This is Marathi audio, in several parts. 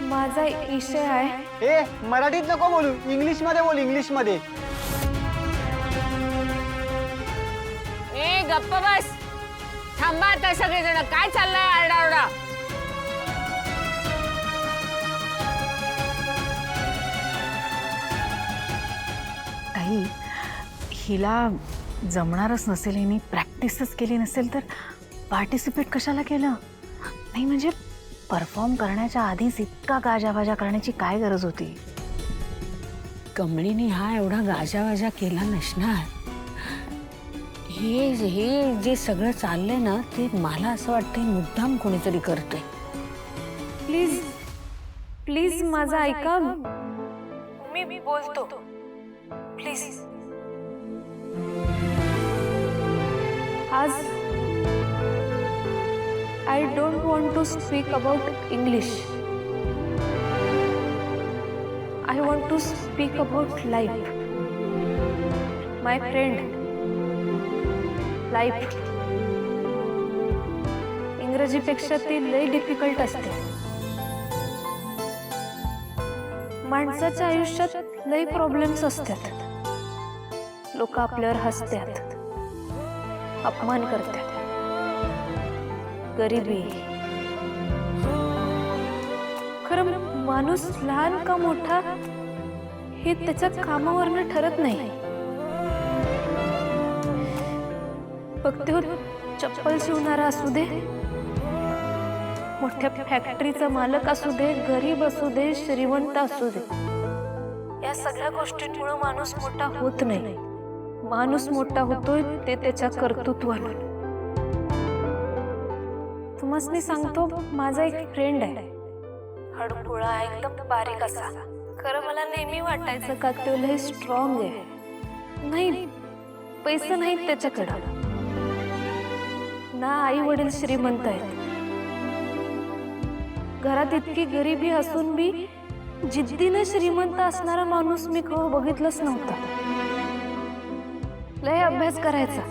माझा विषय आहे। ए मराठीत नको बोलू, इंग्लिश मध्ये बोल, इंग्लिश मध्ये। ए गप्प बस, थांबा आता सगळेजण, काय चाललंय आरडाओरडा? ताई, हिला जमणारच नसेल, हिने प्रॅक्टिसच केली नसेल तर पार्टिसिपेट कशाला केलं? नाही म्हणजे परफॉर्म करण्याच्या आधीच इतका गाजावाजा करण्याची काय गरज होती? कमळीने हा एवढा गाजावाजा केला नसणार। हे जे सगळं चाललंय ना, ते मला असं वाटतंय मुद्दाम कोणीतरी करतंय। प्लीज प्लीज माझं ऐका, मी बोलतो, प्लीज। आज I don't want to speak about English. I want to speak about life. My friend. Life. इंग्रजीपेक्षा ती लय डिफिकल्ट असते। माणसाच्या आयुष्यात लय प्रॉब्लेम्स असतात। लोक आपल्यावर हसतात, अपमान करतात, गरिबी। खरं माणूस लहान का मोठा हे त्याच्या कामावरनं ठरत नाही। फक्त चप्पल शिवणारा असू दे, मोठ्या फॅक्टरीचा मालक असू दे, गरीब असू दे, श्रीमंत असू दे, या सगळ्या गोष्टींमुळे माणूस मोठा होत नाही। माणूस मोठा होतोय ते त्याच्या कर्तृत्वाने। तुम्हाला सांगतो, माझा एक फ्रेंड आहे, हडकुळा, एकदम बारीक असा। खरं मला नेहमी वाटायचं का तो लय स्ट्रॉंग आहे। नाही, पैसे नाहीत त्याच्याकडं, ना आई वडील श्रीमंत आहेत, घरात इतकी गरिबी असून बी जिद्दीने श्रीमंत असणारा माणूस मी कधी बघितलंच नव्हता। लय अभ्यास करायचा,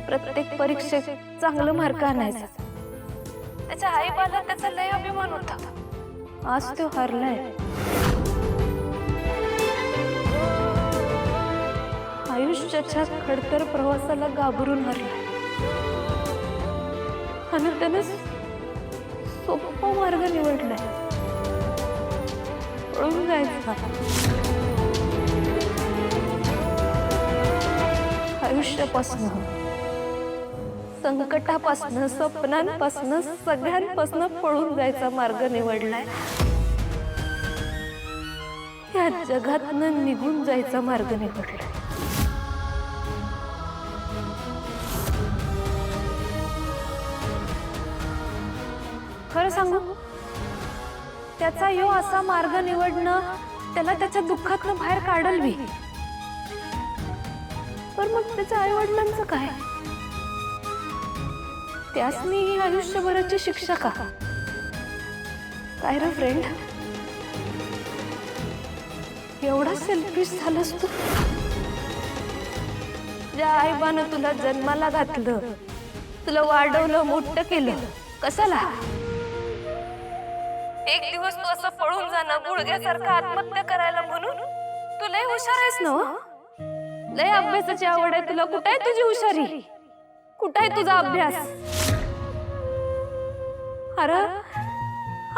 प्रत्येक परीक्षेत चांगलं मार्क आणायचा। त्याच्या आई बाला त्याचा लय अभिमान होता। आज तो हरलाय, आयुष्याच्या खडतर प्रवासाला घाबरून हरलाय आणि त्याने सोपा मार्ग निवडलाय, पळून जायचा। आयुष्यापासून, संकटापासून, स्वप्नांपासून, सगळ्यांपासून पळून जायचा मार्ग निवडलाय। या जगातनं निघून जायचा मार्ग निवडलाय। खरं सांगू, त्याचा यो असा मार्ग निवडणं त्याला त्याच्या दुःखातनं बाहेर काढल बी। पण मग त्याच्या आई वडिलांचं काय? त्यासनी ही आयुष्यभराची शिक्षा का? काय रे फ्रेंड, एवढा सेल्फिश झालास तू? ज्या आईबानं तुला जन्माला घातलं, तुला वाढवलं, मोठं केलं, कशाला? एक दिवस तू असं पळून जाणं, गुडघ्यासारखं आत्महत्या करायला म्हणून? तू लय हुशार आहेस ना? लय अभ्यासाची आवड आहे तुला। कुठे आहे तुझी हुशारी? कुठे आहे तुझा अभ्यास? अरे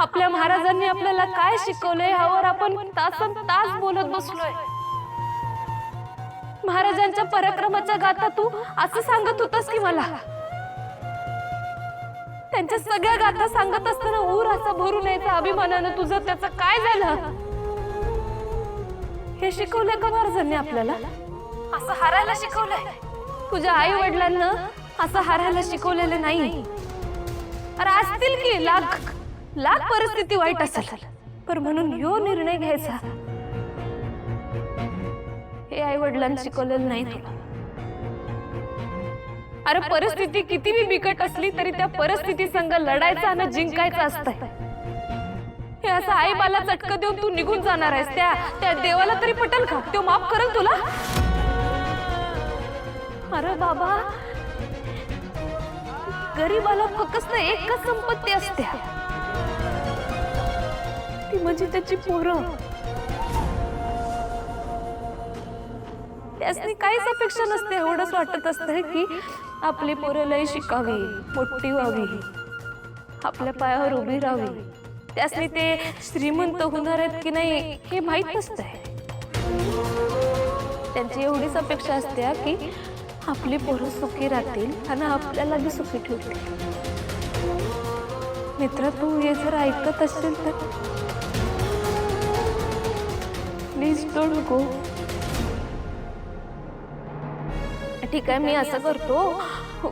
आपल्या महाराजांनी आपल्याला काय शिकवलंय यावर आपण तासन तास बोलत बसलोय। महाराजांच्या पराक्रमाच्या गाथा तू असं सांगत होतास की मला? त्यांच्या सगळ्या गाथा सांगत असताना ऊर असा भरून यायचा अभिमानानं तुझं, त्याचं काय झालं? हे शिकवलंय का महाराजांनी आपल्याला? असं हारायला शिकवलंय? तुझ्या आई वडिलांना असं हारायला शिकवलेलं नाही। अरे असतील की लाख लाख परिस्थिती वाईट असेल, पण म्हणून यो निर्णय घ्यायचा हे आई वडिलांनी शिकवलेलं नाही तुला। अरे परिस्थिती किती बी बिकट असली तरी त्या परिस्थिती संग लढायचं आणि जिंकायचं असतंय। हे असं आई बाला चटकं देऊन तू निघून जाणार आहेस, त्या देवाला तरी पटेल का? तो माफ करेल तुला? अरे बाबा, गरीबाला फक्त एकच संपत्ती असते, ती म्हणजे त्याची पोरं. त्यासनी काहीच अपेक्षा नसते, एवढंच वाटत असतं की आपली पोरं लय शिकावी, मोठी व्हावी, आपल्या पायावर उभी राहावी. त्यासनी ते श्रीमंत होणार आहेत की नाही हे माहीत नसतंय. त्यांची एवढीच अपेक्षा असते की आपली पोरं सुखी राहतील आणि आपल्याला बी सुखी ठेवतील. मित्र, तू हे जर ऐकत असशील तर प्लीज डोंट गो. ठीक आहे, मी असं करतो,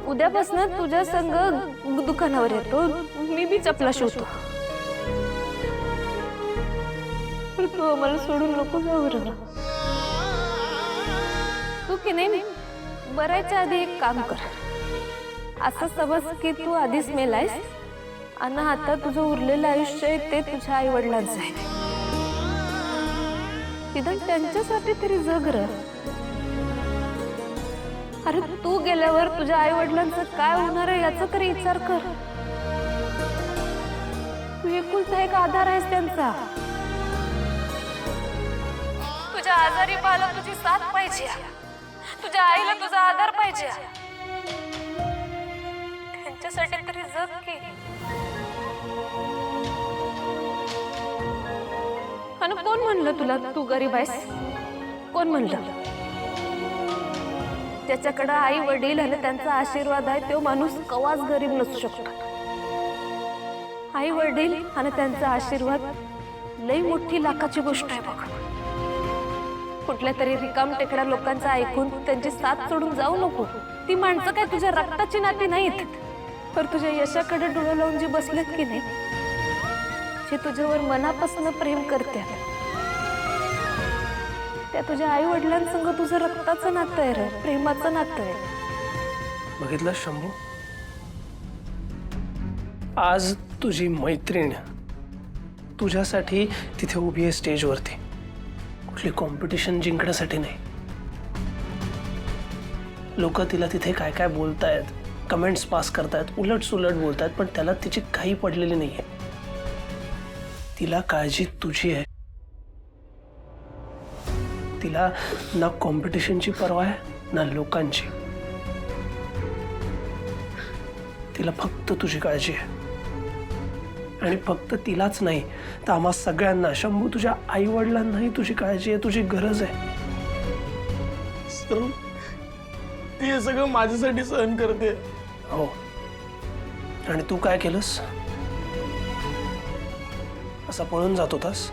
उद्यापासून तुझ्या संग दुकानावर येतो, मी बी चपला शिवतो. पण तू आम्हाला सोडून नको जाऊ रे. तू की नाही बरायच्या आधी एक काम कर. असं समज की तू आधीच मेलायस आणि आता तुझं उरलेलं आयुष्य आहे ते तुझ्या आई वडिलांचं आहे. निदान त्यांच्यासाठी तरी जग र. अरे तू गेल्यावर तुझ्या आई वडिलांचं काय होणार आहे याचा तरी विचार कर. तू एकुलता एक आधार आहेस त्यांचा. तुझ्या आजारी बाळाला तुझी साथ पाहिजे, तुझ्या आईला तुझा आधार पाहिजे. त्यांच्यासाठी तरी जग की. आणि कोण म्हणलं तुला तू गरीब आहेस? कोण म्हणलं? ज्याच्याकडे आई वडील आणि त्यांचा आशीर्वाद आहे तो माणूस कवाच गरीब नसू शकतो. आई वडील आणि त्यांचा आशीर्वाद लई मोठी लाखाची गोष्ट आहे बघ. कुठल्या तरी रिकाम टेकड्या लोकांचं ऐकून त्यांची साथ सोडून जाऊ नको. ती माणसं काय तुझ्या रक्ताची नाती नाहीत, तर तुझ्या यशाकडे डोळं लावून जी बसलेत की नाही, जे तुझ्यावर मनापासून प्रेम करतात, त्या तुझ्या आई वडिलांसंग तुझं रक्ताचं नातं आहे रे, प्रेमाचं नातं आहे. बघितलं शंभू, आज तुझी मैत्रीण तुझ्यासाठी तिथे उभी आहे स्टेजवरती, कुठली कॉम्पिटिशन जिंकण्यासाठी नाही. लोक तिला तिथे काय काय बोलतायत, कमेंट्स पास करतायत, उलट सुलट बोलतायत, पण त्याला तिची काही पडलेली नाहीये. तिला काळजी तुझी आहे. तिला ना कॉम्पिटिशनची पर्वा आहे ना लोकांची. तिला फक्त तुझी काळजी आहे. आणि फक्त तिलाच नाही तर आम्हा सगळ्यांना, शंभू तुझ्या आई वडिलांनाही तुझी काळजी आहे, तुझी गरज आहे. ती हे सगळं माझ्यासाठी सहन करते. हो, आणि तू काय केलंस? असा पळून जात होतास?